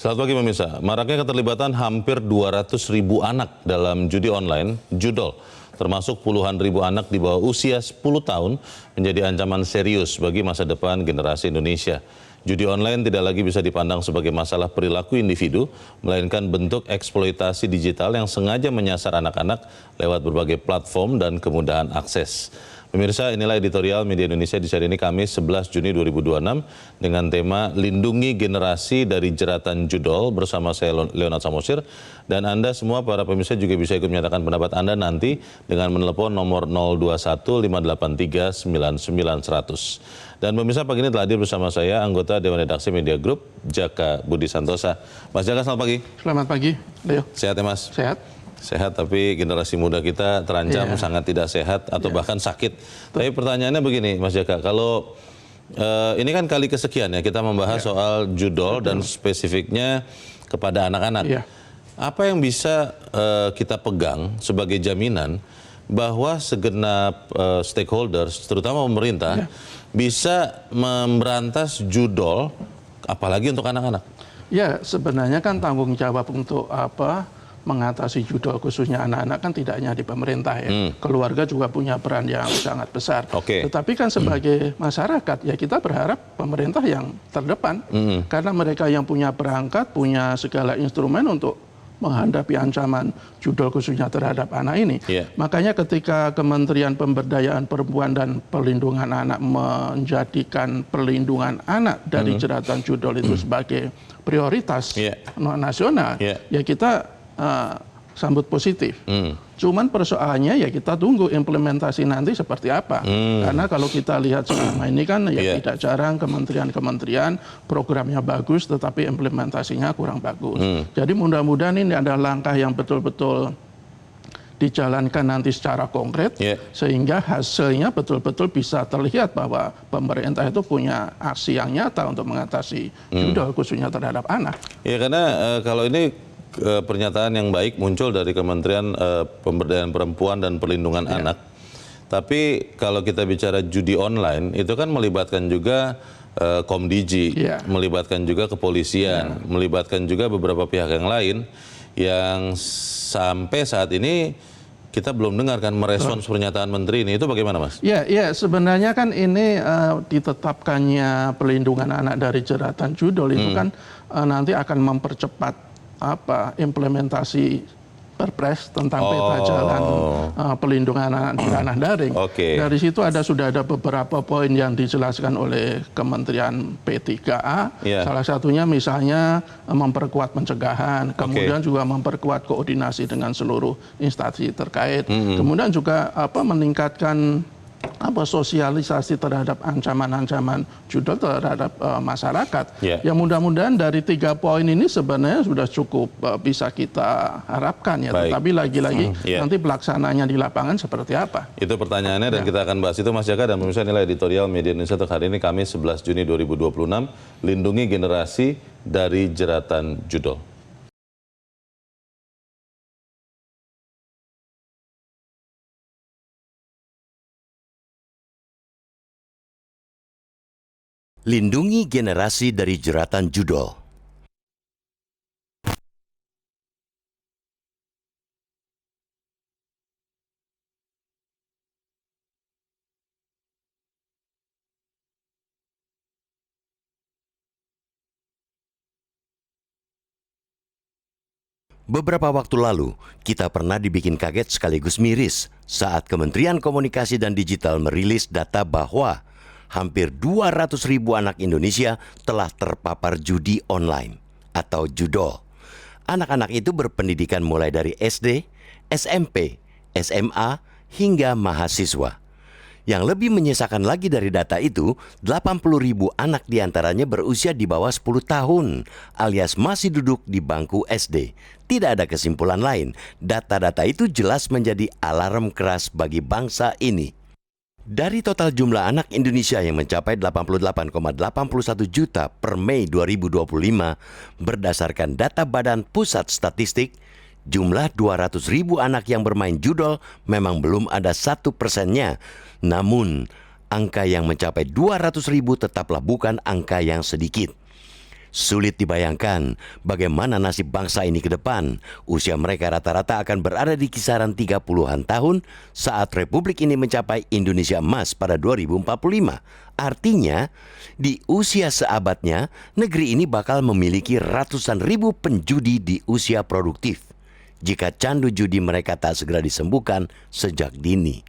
Selamat pagi pemirsa. Maraknya keterlibatan hampir 200.000 anak dalam judi online, judol, termasuk puluhan ribu anak di bawah usia 10 tahun menjadi ancaman serius bagi masa depan generasi Indonesia. Judi online tidak lagi bisa dipandang sebagai masalah perilaku individu, melainkan bentuk eksploitasi digital yang sengaja menyasar anak-anak lewat berbagai platform dan kemudahan akses. Pemirsa, inilah editorial Media Indonesia di hari ini Kamis 11 Juni 2026 dengan tema Lindungi Generasi dari Jeratan Judol bersama saya Leonard Samosir, dan Anda semua para pemirsa juga bisa ikut menyatakan pendapat Anda nanti dengan menelepon nomor 021-583-9900. Dan pemirsa, pagi ini telah hadir bersama saya anggota Dewan Redaksi Media Group Jaka Budi Santosa. Mas Jaka, selamat pagi. Selamat pagi, Leo. Sehat ya Mas? Sehat. Sehat, tapi generasi muda kita terancam sangat tidak sehat atau bahkan sakit. Tapi pertanyaannya begini Mas Jaka, kalau ini kan kali kesekian ya kita membahas soal judol dan spesifiknya kepada anak-anak. Apa yang bisa kita pegang sebagai jaminan bahwa segenap stakeholders, terutama pemerintah, bisa memberantas judol, apalagi untuk anak-anak? Ya, sebenarnya kan tanggung jawab untuk mengatasi judol khususnya anak-anak kan tidak hanya di pemerintah ya. Keluarga juga punya peran yang sangat besar. Tetapi kan sebagai masyarakat ya kita berharap pemerintah yang terdepan. Karena mereka yang punya perangkat, punya segala instrumen untuk menghadapi ancaman judol khususnya terhadap anak ini. Makanya ketika Kementerian Pemberdayaan Perempuan dan Perlindungan Anak menjadikan perlindungan anak dari jeratan judol itu sebagai prioritas nasional, ya kita sambut positif. Cuman persoalannya ya kita tunggu implementasi nanti seperti apa. Karena kalau kita lihat selama ini kan ya tidak jarang kementerian-kementerian programnya bagus tetapi implementasinya kurang bagus. Jadi mudah-mudahan ini adalah langkah yang betul-betul dijalankan nanti secara konkret sehingga hasilnya betul-betul bisa terlihat bahwa pemerintah itu punya aksi yang nyata untuk mengatasi judol khususnya terhadap anak. Ya, karena kalau ini pernyataan yang baik muncul dari Kementerian Pemberdayaan Perempuan dan Perlindungan Anak. Tapi kalau kita bicara judi online, itu kan melibatkan juga Komdiji, melibatkan juga kepolisian, melibatkan juga beberapa pihak yang lain yang sampai saat ini kita belum dengarkan merespons pernyataan Menteri ini. Itu bagaimana, Mas? Ya, sebenarnya kan ini ditetapkannya perlindungan anak dari jeratan judol itu kan nanti akan mempercepat implementasi Perpres tentang peta jalan pelindungan anak di ranah daring. Dari situ sudah ada beberapa poin yang dijelaskan oleh Kementerian P3A. Salah satunya misalnya memperkuat pencegahan, kemudian juga memperkuat koordinasi dengan seluruh instansi terkait. Kemudian juga meningkatkan sosialisasi terhadap ancaman-ancaman judol terhadap masyarakat. Ya mudah-mudahan dari 3 poin ini sebenarnya sudah cukup bisa kita harapkan ya. Tetapi lagi-lagi nanti pelaksananya di lapangan seperti apa? Itu pertanyaannya dan kita akan bahas itu Mas Jaka. Dan pemirsa, inilah editorial Media Indonesia untuk hari ini Kamis 11 Juni 2026. Lindungi generasi dari jeratan judol. Lindungi generasi dari jeratan judol. Beberapa waktu lalu, kita pernah dibikin kaget sekaligus miris saat Kementerian Komunikasi dan Digital merilis data bahwa hampir 200.000 anak Indonesia telah terpapar judi online atau judol. Anak-anak itu berpendidikan mulai dari SD, SMP, SMA, hingga mahasiswa. Yang lebih menyisakan lagi dari data itu, 80.000 anak diantaranya berusia di bawah 10 tahun, alias masih duduk di bangku SD. Tidak ada kesimpulan lain, data-data itu jelas menjadi alarm keras bagi bangsa ini. Dari total jumlah anak Indonesia yang mencapai 88,81 juta per Mei 2025, berdasarkan data Badan Pusat Statistik, jumlah 200.000 anak yang bermain judol memang belum ada 1%-nya. Namun, angka yang mencapai 200.000 tetaplah bukan angka yang sedikit. Sulit dibayangkan bagaimana nasib bangsa ini ke depan. Usia mereka rata-rata akan berada di kisaran 30-an tahun saat Republik ini mencapai Indonesia Emas pada 2045. Artinya, di usia seabadnya, negeri ini bakal memiliki ratusan ribu penjudi di usia produktif jika candu judi mereka tak segera disembuhkan sejak dini.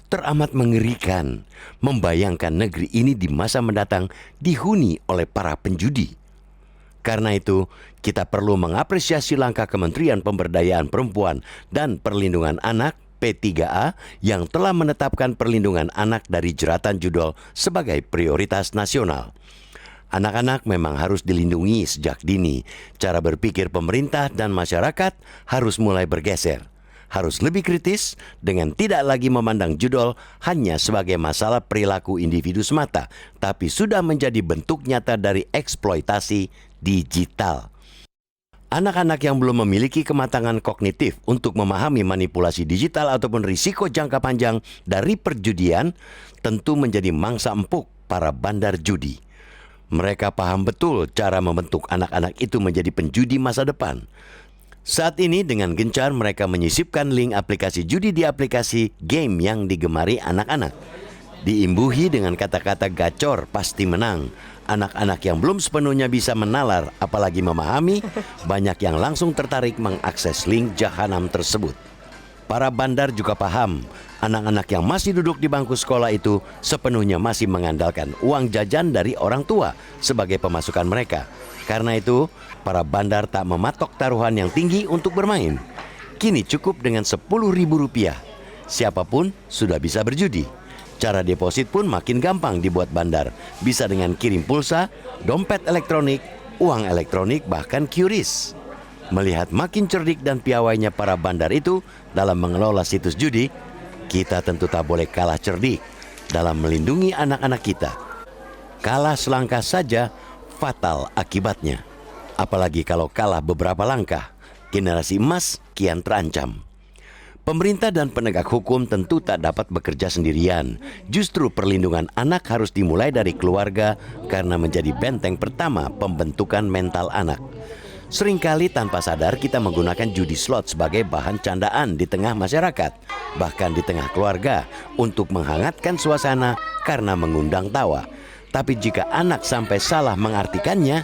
Teramat mengerikan membayangkan negeri ini di masa mendatang dihuni oleh para penjudi. Karena itu, kita perlu mengapresiasi langkah Kementerian Pemberdayaan Perempuan dan Perlindungan Anak P3A yang telah menetapkan perlindungan anak dari jeratan judol sebagai prioritas nasional. Anak-anak memang harus dilindungi sejak dini. Cara berpikir pemerintah dan masyarakat harus mulai bergeser. Harus lebih kritis dengan tidak lagi memandang judol hanya sebagai masalah perilaku individu semata, tapi sudah menjadi bentuk nyata dari eksploitasi digital. Anak-anak yang belum memiliki kematangan kognitif untuk memahami manipulasi digital ataupun risiko jangka panjang dari perjudian tentu menjadi mangsa empuk para bandar judi. Mereka paham betul cara membentuk anak-anak itu menjadi penjudi masa depan. Saat ini dengan gencar mereka menyisipkan link aplikasi judi di aplikasi game yang digemari anak-anak. Diimbuhi dengan kata-kata gacor pasti menang. Anak-anak yang belum sepenuhnya bisa menalar apalagi memahami, banyak yang langsung tertarik mengakses link jahanam tersebut. Para bandar juga paham, anak-anak yang masih duduk di bangku sekolah itu sepenuhnya masih mengandalkan uang jajan dari orang tua sebagai pemasukan mereka. Karena itu, para bandar tak mematok taruhan yang tinggi untuk bermain. Kini cukup dengan Rp10.000. Siapapun sudah bisa berjudi. Cara deposit pun makin gampang dibuat bandar. Bisa dengan kirim pulsa, dompet elektronik, uang elektronik, bahkan QRIS. Melihat makin cerdik dan piawainya para bandar itu dalam mengelola situs judi, kita tentu tak boleh kalah cerdik dalam melindungi anak-anak kita. Kalah selangkah saja fatal akibatnya. Apalagi kalau kalah beberapa langkah, generasi emas kian terancam. Pemerintah dan penegak hukum tentu tak dapat bekerja sendirian. Justru perlindungan anak harus dimulai dari keluarga karena menjadi benteng pertama pembentukan mental anak. Seringkali tanpa sadar kita menggunakan judi slot sebagai bahan candaan di tengah masyarakat, bahkan di tengah keluarga untuk menghangatkan suasana karena mengundang tawa. Tapi jika anak sampai salah mengartikannya,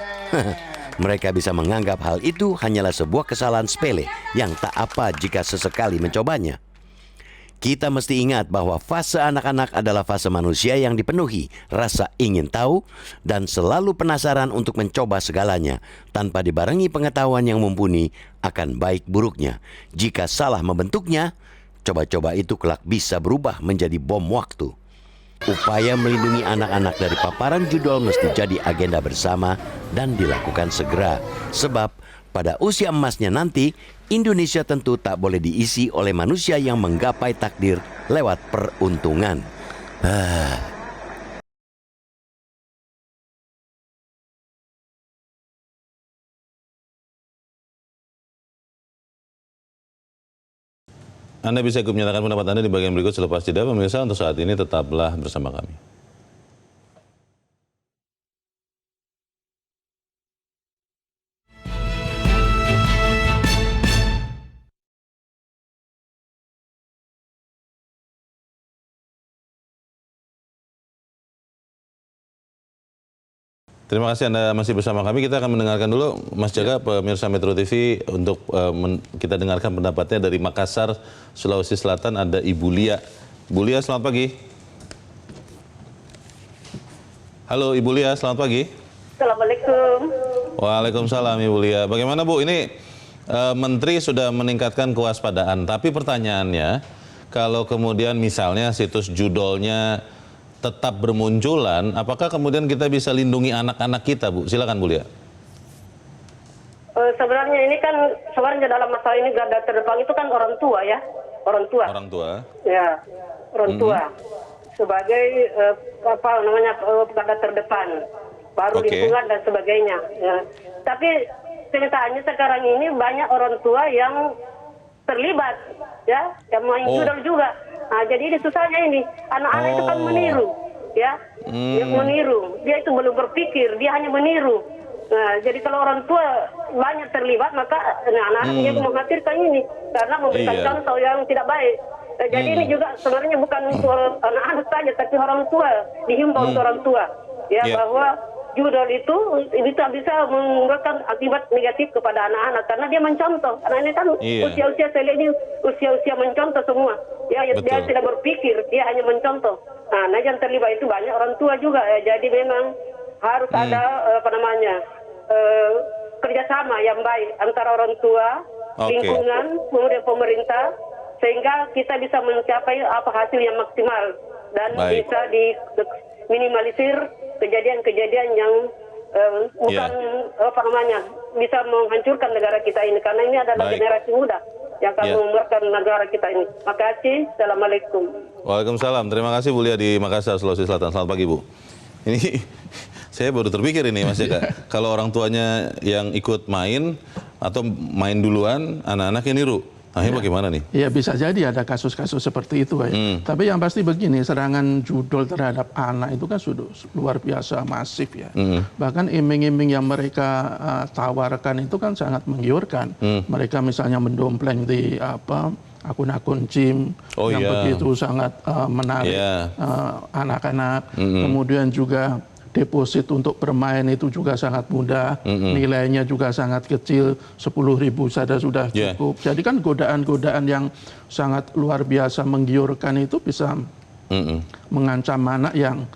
mereka bisa menganggap hal itu hanyalah sebuah kesalahan sepele yang tak apa jika sesekali mencobanya. Kita mesti ingat bahwa fase anak-anak adalah fase manusia yang dipenuhi rasa ingin tahu dan selalu penasaran untuk mencoba segalanya tanpa dibarengi pengetahuan yang mumpuni akan baik buruknya. Jika salah membentuknya, coba-coba itu kelak bisa berubah menjadi bom waktu. Upaya melindungi anak-anak dari paparan judol mesti jadi agenda bersama dan dilakukan segera. Sebab pada usia emasnya nanti, Indonesia tentu tak boleh diisi oleh manusia yang menggapai takdir lewat peruntungan. Anda bisa ikut menyatakan pendapat Anda di bagian berikut selepas jeda. Pemirsa, untuk saat ini tetaplah bersama kami. Terima kasih Anda masih bersama kami. Kita akan mendengarkan dulu Mas Jaga, pemirsa Metro TV, untuk kita dengarkan pendapatnya dari Makassar, Sulawesi Selatan. Ada Ibu Lia. Ibu Lia, selamat pagi. Halo Ibu Lia, selamat pagi. Assalamualaikum. Waalaikumsalam Ibu Lia. Bagaimana Bu, ini Menteri sudah meningkatkan kewaspadaan, tapi pertanyaannya, kalau kemudian misalnya situs judolnya tetap bermunculan, apakah kemudian kita bisa lindungi anak-anak kita, Bu? Silakan Bu Lia. Sebenarnya ini kan sebenarnya dalam masalah ini garda terdepan itu kan orang tua ya, orang tua. Orang tua. Ya, orang tua sebagai garda terdepan, baru lingkungan dan sebagainya. Ya. Tapi kenyataannya sekarang ini banyak orang tua yang terlibat, ya, yang main judol juga. Nah, jadi ini susahnya ini, anak-anak itu kan meniru, ya, dia meniru. Dia itu belum berpikir, dia hanya meniru. Nah, jadi kalau orang tua banyak terlibat, maka anak-anak juga mengkhawatirkan ini karena memberikan contoh yang tidak baik. Jadi ini juga sebenarnya bukan untuk anak-anak saja, tapi orang tua, dihimbau untuk orang tua, ya bahwa judul itu bisa memberikan akibat negatif kepada anak-anak karena dia mencontoh. Karena ini kan usia-usia saya lihat ini usia-usia mencontoh semua. Ya, dia tidak berpikir, dia hanya mencontoh. Nah, yang terlibat itu banyak orang tua juga. Ya. Jadi memang harus ada kerjasama yang baik antara orang tua, lingkungan, kemudian pemerintah, sehingga kita bisa mencapai hasil yang maksimal dan bisa diminimalisir kejadian-kejadian yang bukan bisa menghancurkan negara kita ini, karena ini adalah generasi muda yang akan membuatkan negara kita ini. Makasih. Assalamualaikum. Waalaikumsalam. Terima kasih Bu Lia di Makassar, Sulawesi Selatan. Selamat pagi Bu. Ini saya baru terpikir ini Mas Jaka, kalau orang tuanya yang ikut main atau main duluan, anak-anak ini niru. Nah, ini bagaimana nih? Ya bisa jadi ada kasus-kasus seperti itu. Tapi yang pasti begini, serangan judul terhadap anak itu kan sudah luar biasa masif ya. Bahkan iming-iming yang mereka tawarkan itu kan sangat menggiurkan. Mereka misalnya mendompleng di akun-akun gym yang begitu sangat menarik anak-anak. Kemudian juga deposit untuk bermain itu juga sangat mudah, nilainya juga sangat kecil, 10.000 saja sudah cukup. Jadi kan godaan-godaan yang sangat luar biasa menggiurkan itu bisa mengancam anak yang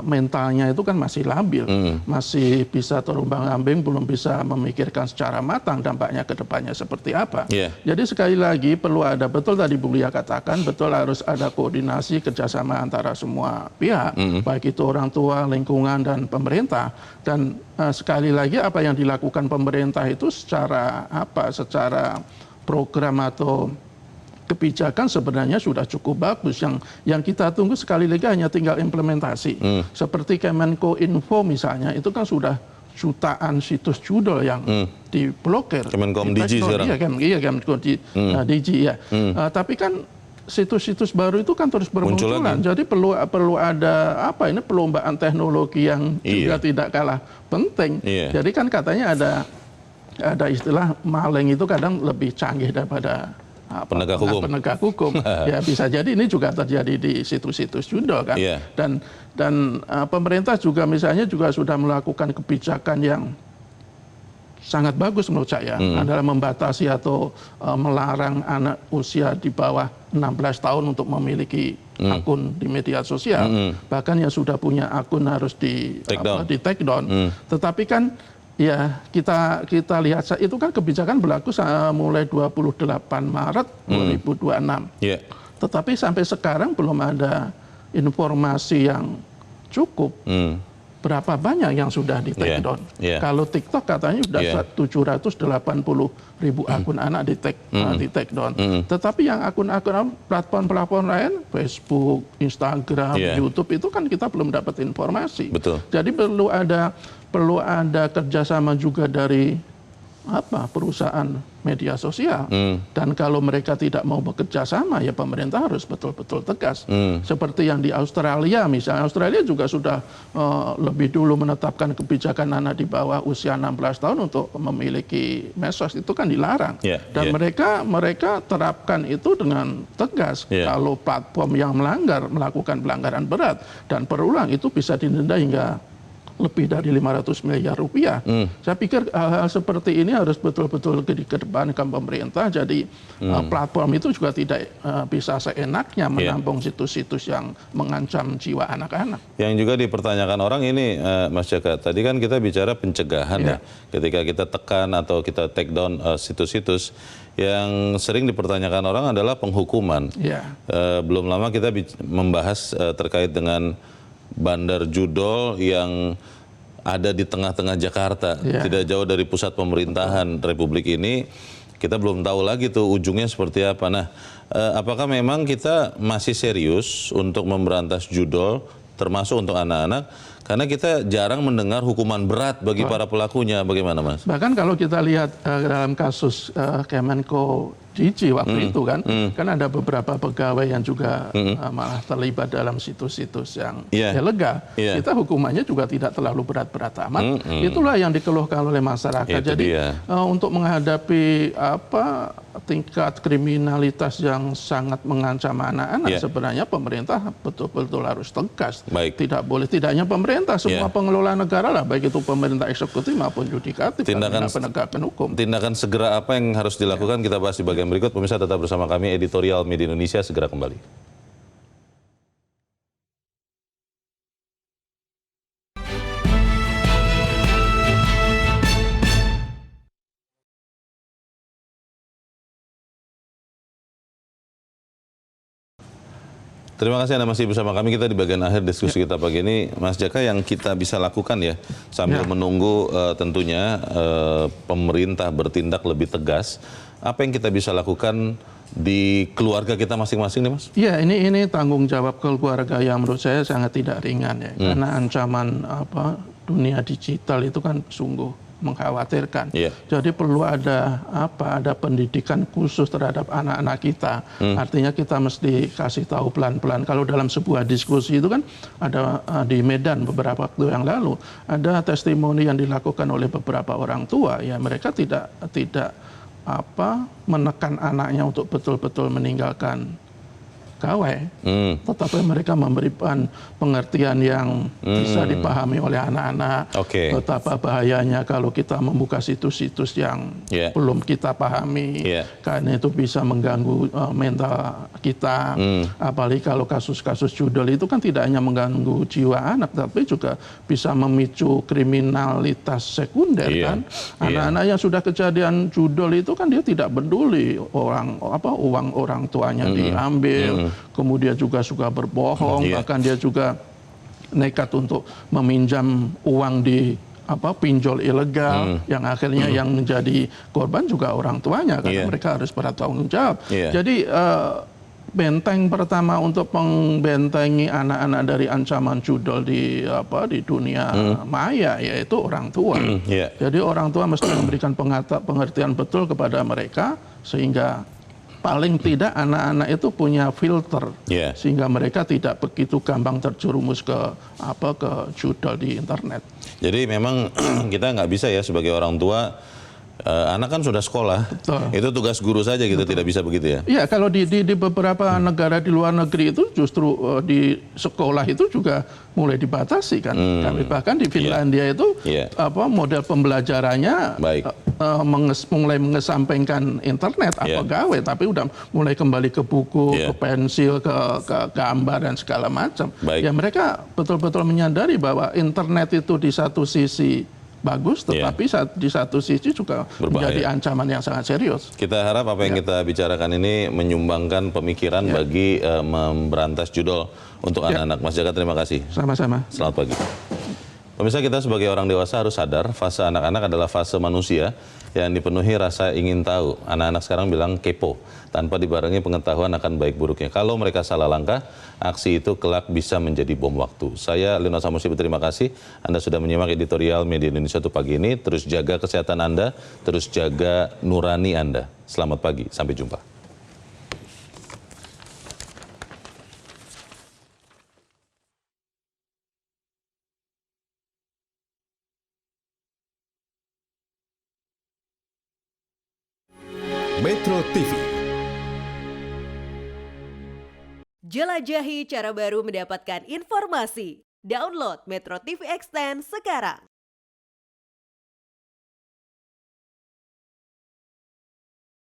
mentalnya itu kan masih labil, masih bisa terombang-ambing, belum bisa memikirkan secara matang dampaknya ke depannya seperti apa. Jadi sekali lagi perlu ada, betul tadi Bu Lia katakan, betul harus ada koordinasi kerjasama antara semua pihak, baik itu orang tua, lingkungan, dan pemerintah. Dan sekali lagi apa yang dilakukan pemerintah itu secara program atau kebijakan sebenarnya sudah cukup bagus. Yang kita tunggu sekali lagi hanya tinggal implementasi. Seperti Kemenko Info misalnya, itu kan sudah jutaan situs judul yang diblokir. Kemenkom Digi sekarang. Iya, Kemenkom Digi ya. Tapi kan situs-situs baru itu kan terus bermunculan. Jadi perlu ada perlombaan teknologi yang juga tidak kalah penting. Jadi kan katanya ada istilah maling itu kadang lebih canggih daripada penegak hukum. Ya bisa jadi ini juga terjadi di situs-situs judul kan. Dan pemerintah juga misalnya juga sudah melakukan kebijakan yang sangat bagus menurut saya, adalah membatasi atau melarang anak usia di bawah 16 tahun untuk memiliki akun di media sosial. Bahkan yang sudah punya akun harus di take down. Tetapi kan ya kita lihat itu kan kebijakan berlaku mulai 28 Maret 2026. Tetapi sampai sekarang belum ada informasi yang cukup berapa banyak yang sudah di take down. Kalau TikTok katanya sudah 780.000 akun anak di take down. Tetapi yang akun-akun platform-platform lain, Facebook, Instagram, YouTube itu kan kita belum dapat informasi. Jadi perlu ada kerjasama juga dari perusahaan media sosial. Dan kalau mereka tidak mau bekerja sama, ya pemerintah harus betul-betul tegas. Seperti yang di Australia misalnya. Australia juga sudah lebih dulu menetapkan kebijakan anak di bawah usia 16 tahun untuk memiliki medsos. Itu kan dilarang. Dan mereka terapkan itu dengan tegas. Kalau platform yang melakukan pelanggaran berat dan berulang, itu bisa didenda hingga lebih dari 500 miliar rupiah. Saya pikir hal-hal seperti ini harus betul-betul dikedepankan pemerintah. Jadi platform itu juga tidak bisa seenaknya menampung situs-situs yang mengancam jiwa anak-anak. Yang juga dipertanyakan orang ini, Mas Jaka, tadi kan kita bicara pencegahan ya. Ketika kita tekan atau kita take down situs-situs, yang sering dipertanyakan orang adalah penghukuman. Belum lama kita membahas terkait dengan bandar judol yang ada di tengah-tengah Jakarta, tidak jauh dari pusat pemerintahan Republik ini. Kita belum tahu lagi tuh ujungnya seperti apa. Nah, apakah memang kita masih serius untuk memberantas judol, termasuk untuk anak-anak? Karena kita jarang mendengar hukuman berat bagi para pelakunya. Bagaimana, Mas? Bahkan kalau kita lihat dalam kasus Kemenko Gigi waktu itu kan ada beberapa pegawai yang juga malah terlibat dalam situs-situs yang ilegal. Kita hukumannya juga tidak terlalu berat-berat amat. Itulah yang dikeluhkan oleh masyarakat. Jadi untuk menghadapi tingkat kriminalitas yang sangat mengancam anak-anak, sebenarnya pemerintah betul-betul harus tegas. Tidak boleh, tidak hanya pemerintah, semua pengelola negara lah, baik itu pemerintah eksekutif maupun yudikatif, penegakan hukum. Tindakan segera apa yang harus dilakukan kita bahas di bagian berikut. Pemirsa tetap bersama kami, Editorial Media Indonesia segera kembali. Terima kasih Anda masih bersama kami. Kita di bagian akhir diskusi kita pagi ini. Mas Jaka, yang kita bisa lakukan ya sambil menunggu tentunya pemerintah bertindak lebih tegas, apa yang kita bisa lakukan di keluarga kita masing-masing nih, Mas? Iya, ini tanggung jawab keluarga yang menurut saya sangat tidak ringan ya. Karena ancaman dunia digital itu kan sungguh mengkhawatirkan. Jadi perlu ada pendidikan khusus terhadap anak-anak kita. Artinya kita mesti kasih tahu pelan-pelan. Kalau dalam sebuah diskusi itu kan ada di Medan beberapa waktu yang lalu ada testimoni yang dilakukan oleh beberapa orang tua, ya mereka tidak menekan anaknya untuk betul-betul meninggalkan gawai, tetapi mereka memberikan pengertian yang bisa dipahami oleh anak-anak. Betapa bahayanya kalau kita membuka situs-situs yang belum kita pahami, karena itu bisa mengganggu mental kita. Apalagi kalau kasus-kasus judul itu kan tidak hanya mengganggu jiwa anak, tapi juga bisa memicu kriminalitas sekunder kan. Anak-anak yang sudah kejadian judul itu kan dia tidak peduli uang orang tuanya diambil. Kemudian juga suka berbohong, bahkan dia juga nekat untuk meminjam uang di pinjol ilegal, yang akhirnya yang menjadi korban juga orang tuanya karena mereka harus bertanggung jawab. Jadi benteng pertama untuk membentengi anak-anak dari ancaman judul di dunia maya yaitu orang tua. Jadi orang tua mesti memberikan pengertian betul kepada mereka sehingga paling tidak anak-anak itu punya filter sehingga mereka tidak begitu gampang terjerumus ke judul di internet. Jadi memang kita nggak bisa ya sebagai orang tua, anak kan sudah sekolah, itu tugas guru saja gitu, tidak bisa begitu ya? Iya, kalau di beberapa negara di luar negeri itu justru di sekolah itu juga mulai dibatasi kan. Bahkan di Finlandia itu model pembelajarannya mulai mengesampingkan internet gawe, tapi udah mulai kembali ke buku, ke pensil, ke gambar dan segala macam. Ya mereka betul-betul menyadari bahwa internet itu di satu sisi bagus, tetapi di satu sisi juga menjadi ancaman yang sangat serius. Kita harap apa yang kita bicarakan ini menyumbangkan pemikiran bagi memberantas judul untuk anak-anak. Mas Jaka, terima kasih. Sama-sama. Selamat pagi. Pemirsa, kita sebagai orang dewasa harus sadar fase anak-anak adalah fase manusia yang dipenuhi rasa ingin tahu. Anak-anak sekarang bilang kepo, tanpa dibarengi pengetahuan akan baik buruknya. Kalau mereka salah langkah, aksi itu kelak bisa menjadi bom waktu. Saya, Lino Samusi, terima kasih. Anda sudah menyimak Editorial Media Indonesia untuk pagi ini. Terus jaga kesehatan Anda, terus jaga nurani Anda. Selamat pagi, sampai jumpa. Metro TV. Jelajahi cara baru mendapatkan informasi. Download Metro TV Extend sekarang.